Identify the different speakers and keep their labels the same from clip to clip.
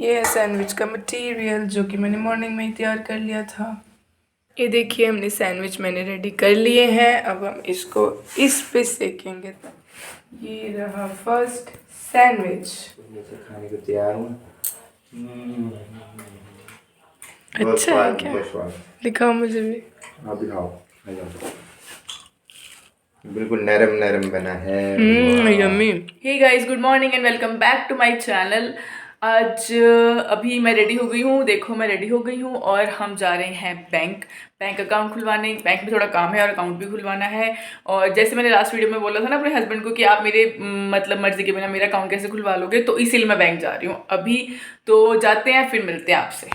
Speaker 1: ये है सैंडविच का मटेरियल जो कि मैंने मॉर्निंग में ही तैयार कर लिया था। ये देखिए हमने सैंडविच मैंने रेडी कर लिए हैं। अब हम इसको इस पे सेकेंगे। ये रहा फर्स्ट सैंडविच।
Speaker 2: खाने को तैयार हूँ।
Speaker 1: अच्छा है क्या? दिखाओ मुझे भी।
Speaker 2: आप दिखाओ। बिल्कुल नरम नरम बना है।
Speaker 1: Yummy. Hey guys, good morning and welcome back to my channel. आज अभी मैं रेडी हो गई हूँ। देखो मैं रेडी हो गई हूँ और हम जा रहे हैं बैंक अकाउंट खुलवाने। बैंक में थोड़ा काम है और अकाउंट भी खुलवाना है। और जैसे मैंने लास्ट वीडियो में बोला था ना अपने हस्बैंड को कि आप मेरे मतलब मर्जी के बिना मेरा अकाउंट कैसे खुलवा लोगे, तो इसीलिए मैं बैंक जा रही हूँ अभी। तो जाते हैं, फिर मिलते हैं आपसे।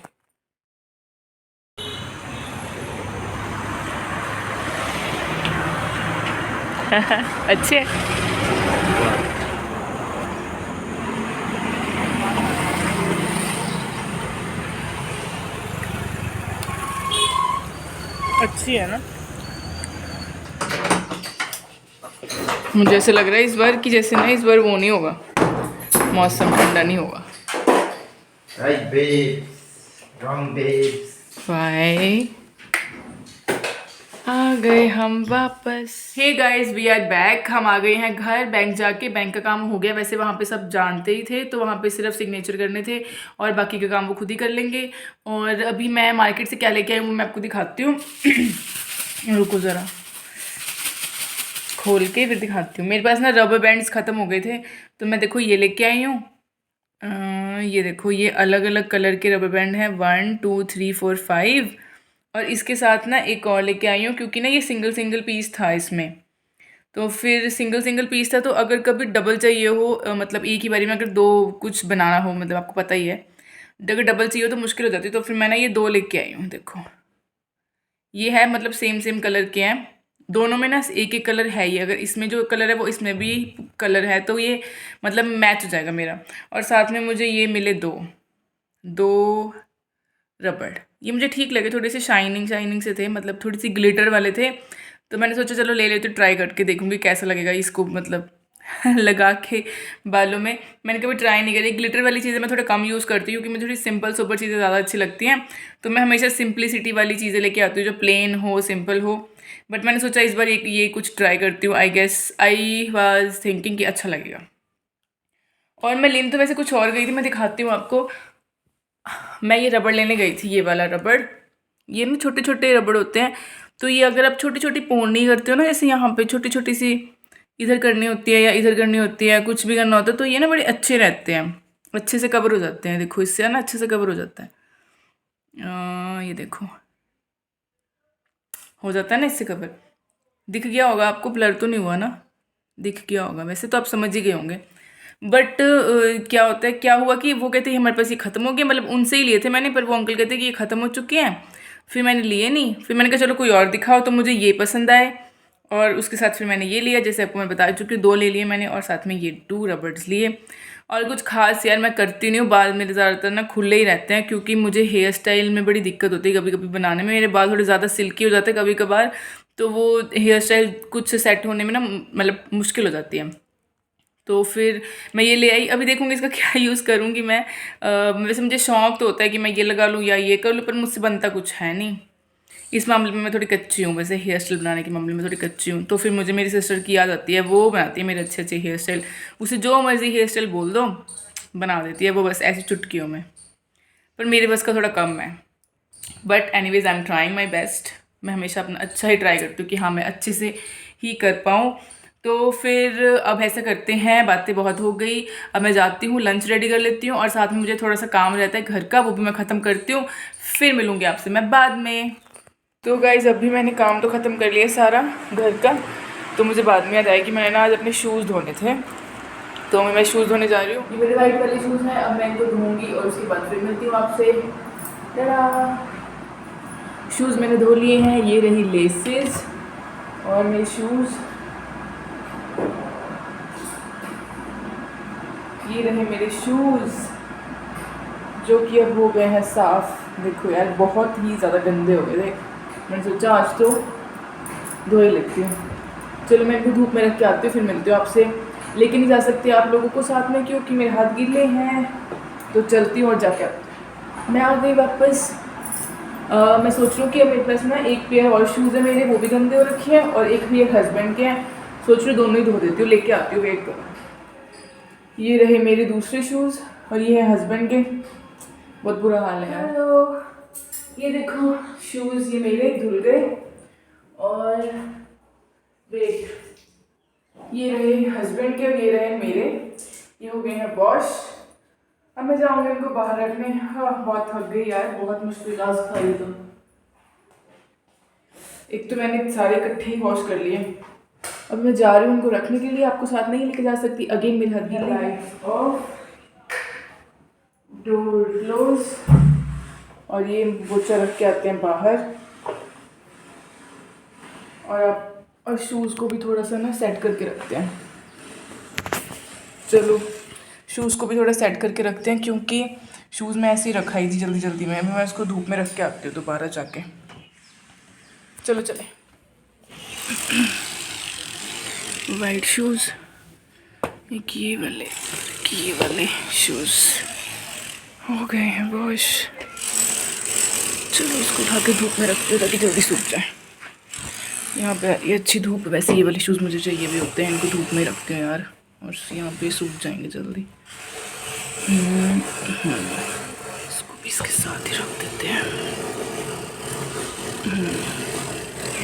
Speaker 1: अच्छे। अच्छी है ना? मुझे ऐसे लग रहा है इस बार कि जैसे ना इस बार वो नहीं होगा, मौसम ठंडा नहीं होगा।
Speaker 2: Hi babes, wrong babes.
Speaker 1: Bye. आ गए हम वापस। Hey guys, we are back. हम आ गए हैं घर। बैंक जाके बैंक का काम हो गया। वैसे वहाँ पे सब जानते ही थे, तो वहाँ पे सिर्फ सिग्नेचर करने थे और बाकी का काम वो खुद ही कर लेंगे। और अभी मैं मार्केट से क्या लेके आई हूँ मैं आपको दिखाती हूँ। रुको ज़रा, खोल के फिर दिखाती हूँ। मेरे पास ना रबर बैंड्स ख़त्म हो गए थे, तो मैं देखो ये लेके आई हूँ। ये देखो, ये अलग अलग कलर के रबर बैंड हैं, 1 2 3 4 5। और इसके साथ ना एक और लेके आई हूँ, क्योंकि ना ये सिंगल सिंगल पीस था इसमें। तो फिर सिंगल सिंगल पीस था, तो अगर कभी डबल चाहिए हो, मतलब एक ही बारी में अगर दो कुछ बनाना हो, मतलब आपको पता ही है, अगर डबल चाहिए हो तो मुश्किल हो जाती है। तो फिर मैंने ये दो लेके आई हूँ। देखो ये है, मतलब सेम सेम कलर के हैं दोनों में ना, एक एक कलर है ये। अगर इसमें जो कलर है वो इसमें भी कलर है, तो ये मतलब मैच हो जाएगा मेरा। और साथ में मुझे ये मिले दो दो रबड़। ये मुझे ठीक लगे, थोड़े से शाइनिंग शाइनिंग से थे, मतलब थोड़ी सी ग्लिटर वाले थे। तो मैंने सोचा चलो ले लेते, ट्राई करके देखूंगी कैसा लगेगा इसको, मतलब लगा के बालों में। मैंने कभी ट्राई नहीं करी। ग्लिटर वाली चीज़ें मैं थोड़ा कम यूज़ करती हूँ, क्योंकि मुझे थोड़ी सिंपल सुपर चीज़ें ज़्यादा अच्छी लगती हैं। तो मैं हमेशा सिंपलिसिटी वाली चीज़ें लेके आती हूँ, जो प्लेन हो, सिंपल हो। बट मैंने सोचा इस बार ये कुछ ट्राई करती हूँ। आई वॉज थिंकिंग कि अच्छा लगेगा। और मैं लेने तो वैसे कुछ और गई थी, मैं दिखाती हूँ आपको। मैं ये रबड़ लेने गई थी, ये वाला रबड़। ये ना छोटे छोटे रबड़ होते हैं, तो ये अगर आप छोटी छोटी पोंनी करते हो ना, जैसे यहाँ पे छोटी छोटी सी इधर करनी होती है या इधर करनी होती है, कुछ भी करना होता है, तो ये ना बड़े अच्छे रहते हैं, अच्छे से कवर हो जाते हैं। देखो इससे ना अच्छे से कवर हो जाता है। ये देखो हो जाता है ना इससे कवर। दिख गया होगा आपको, ब्लर तो नहीं हुआ ना? दिख गया होगा, वैसे तो आप समझ ही गए होंगे। बट क्या होता है, क्या हुआ कि वो कहते हैं हमारे पास ये ख़त्म हो गया, मतलब उनसे ही लिए थे मैंने, पर वो अंकल कहते कि ये ख़त्म हो चुके हैं। फिर मैंने लिए नहीं, फिर मैंने कहा चलो कोई और दिखाओ, तो मुझे ये पसंद आए और उसके साथ फिर मैंने ये लिया। जैसे आपको मैं बता चुकी हूँ, दो ले लिए मैंने और साथ में ये 2 रबर्स लिए। और कुछ खास यार मैं करती नहीं हूँ। बाल मेरे ज़्यादातर ना खुले ही रहते हैं, क्योंकि मुझे हेयर स्टाइल में बड़ी दिक्कत होती है कभी कभी बनाने में। मेरे बाल थोड़े ज़्यादा सिल्की हो जाते हैं कभी कभार, तो वो हेयर स्टाइल कुछ सेट होने में ना मतलब मुश्किल हो जाती है। तो फिर मैं ये ले आई। अभी देखूंगी इसका क्या यूज़ करूँगी मैं। वैसे मुझे शौक तो होता है कि मैं ये लगा लूँ या ये कर लूँ, पर मुझसे बनता कुछ है नहीं। इस मामले में मैं थोड़ी कच्ची हूँ, वैसे हेयर स्टाइल बनाने के मामले में थोड़ी कच्ची हूँ। तो फिर मुझे मेरी सिस्टर की याद आती है, वो बनाती है मेरे अच्छे अच्छे हेयर स्टाइल। उसे जो मर्ज़ी हेयर स्टाइल बोल दो बना देती है वो, बस ऐसी चुटकियों में। पर मेरे बस का थोड़ा कम है। But anyways I am trying my best. मैं हमेशा अपना अच्छा ही ट्राई करती हूँ कि हाँ मैं अच्छे से ही कर पाऊँ। तो फिर अब ऐसा करते हैं, बातें बहुत हो गई, अब मैं जाती हूँ, लंच रेडी कर लेती हूँ और साथ में मुझे थोड़ा सा काम रहता है घर का, वो भी मैं ख़त्म करती हूँ। फिर मिलूँगी आपसे मैं बाद में। तो गाइज़ अभी मैंने काम तो ख़त्म कर लिया सारा घर का। तो मुझे बाद में याद आया कि मैंने ना आज अपने शूज़ धोने थे, तो मैं शूज़ धोने जा रही हूँ। ये मेरे वाइट वाले शूज़ हैं, अब मैं इनको धोऊँगी और उसके बाद फिर मिलती हूँ आपसे। शूज़ मैंने धो लिए हैं, ये रही लेसेस और मेरे शूज़, ये रहे मेरे शूज़ जो कि अब हो गए हैं साफ़। देखो यार बहुत ही ज़्यादा गंदे हो गए थे, मैंने सोचा आज तो धो ही लेती हूँ। चलो मैं इनको धूप में रख के आती हूँ, फिर मिलती हूँ आपसे। लेके नहीं जा सकते आप लोगों को साथ में, क्योंकि मेरे हाथ गीले हैं। तो चलती हूँ और जाके आती हूँ। मैं आ गई वापस। मैं सोच रही हूँ कि अब मेरे पास ना एक पेयर और शूज़ है मेरे, वो भी गंदे हो रखे हैं, और एक भी एक हस्बैंड के हैं। सोच रही हूँ दोनों ही धो देती हूँ, लेके आती हूँ, वेट करो। ये रहे मेरे दूसरे शूज़ और ये है हस्बैंड के। बहुत बुरा हाल है यार। हेलो, ये देखो शूज़ ये मेरे धुल गए, और वेट, ये रहे हस्बैंड के और ये रहे मेरे, ये हो गए हैं वॉश। अब मैं जाऊँगी उनको बाहर रखने। हाँ, बहुत थक गई यार, बहुत मुश्किल आज खाई। तो एक तो मैंने सारे इकट्ठे ही वॉश कर लिए, अब मैं जा रही हूँ उनको रखने के लिए। आपको साथ नहीं लेके जा सकती। अगेन मेरी हद गई। लाइट्स ऑफ, डोर क्लोज, और ये बोचा रख के आते हैं बाहर। और शूज़ को भी थोड़ा सा ना सेट करके रखते हैं। चलो शूज़ को भी थोड़ा सेट करके रखते हैं, क्योंकि शूज़ मैं ऐसे ही रखा ही थी जल्दी जल्दी में। मैं इसको धूप में रख के आती हूँ दोबारा जाके। चलो चले। वाइट शूज़, एक ये वाले शूज़ हो गए हैं वॉश। चलो इसको उठा के धूप में रखते हो ताकि जल्दी सूख जाए। यहाँ पे ये अच्छी धूप, वैसे ये वाले शूज़ मुझे चाहिए भी होते हैं, इनको धूप में रखते हैं यार, और यहाँ पे सूख जाएंगे जल्दी। इसको भी इसके साथ ही रख देते हैं।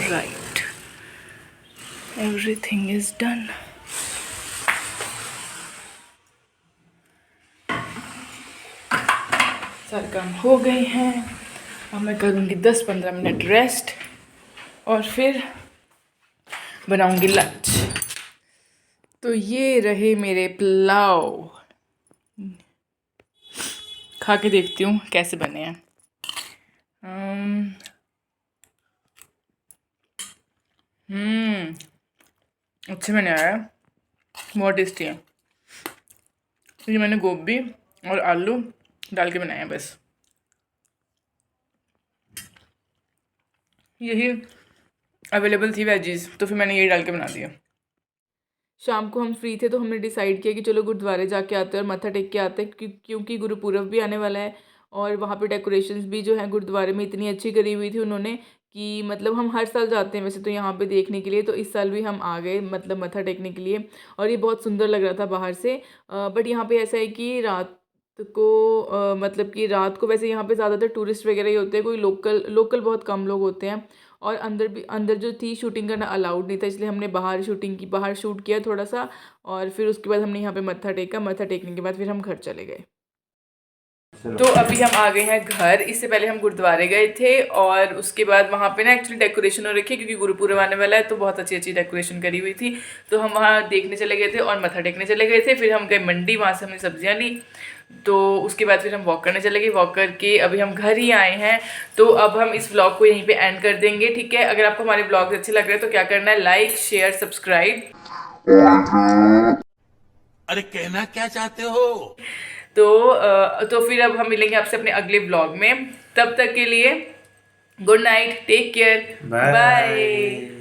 Speaker 1: Right, everything is done. सारे काम हो गए हैं। अब मैं करूँगी 10-15 मिनट रेस्ट, और फिर बनाऊँगी लंच। तो ये रहे मेरे पुलाव, खा के देखती हूँ कैसे बने हैं। अच्छे बने आया, बहुत टेस्टी है। ये मैंने गोभी और आलू डाल के बनाया बस। यही अवेलेबल थी वेजीज, तो फिर मैंने यही डाल के बना दिया। शाम को हम फ्री थे तो हमने डिसाइड किया कि चलो गुरुद्वारे जाके आते हैं और मत्था टेक के आते हैं, क्योंकि गुरुपुरब भी आने वाला है। और वहाँ पे डेकोरेशंस भी जो है गुरुद्वारे में इतनी अच्छी करी हुई थी उन्होंने, कि मतलब हम हर साल जाते हैं वैसे तो यहाँ पे देखने के लिए, तो इस साल भी हम आ गए मतलब मत्था टेकने के लिए। और ये बहुत सुंदर लग रहा था बाहर से। बट यहाँ पे ऐसा है कि रात को मतलब कि रात को वैसे यहाँ पे ज़्यादातर टूरिस्ट वगैरह ही होते हैं, कोई लोकल बहुत कम लोग होते हैं। और अंदर जो थी शूटिंग करना अलाउड नहीं था, इसलिए हमने बाहर शूट किया थोड़ा सा। और फिर उसके बाद हमने यहाँ पे मत्था टेका। मत्था टेकने के बाद फिर हम घर चले गए। तो अभी हम आ गए हैं घर। इससे पहले हम गुरुद्वारे गए थे, और उसके बाद वहाँ पे ना एक्चुअली डेकोरेशन हो रखी है, क्योंकि गुरुपुरब आने वाला है, तो बहुत अच्छी अच्छी डेकोरेशन करी हुई थी। तो हम वहाँ देखने चले गए थे और मत्था टेकने चले गए थे। फिर हम गए मंडी, वहाँ से हमने सब्जियाँ ली। तो उसके बाद फिर हम वॉक करने चले गए। वॉक करके अभी हम घर ही आए हैं। तो अब हम इस व्लॉग को यहीं पे एंड कर देंगे, ठीक है। अगर आपको हमारे व्लॉग अच्छे लग रहे हैं तो क्या करना है, लाइक शेयर सब्सक्राइब।
Speaker 3: अरे कहना क्या चाहते हो?
Speaker 1: तो फिर अब हम मिलेंगे आपसे अपने अगले व्लॉग में। तब तक के लिए good night, take care, bye.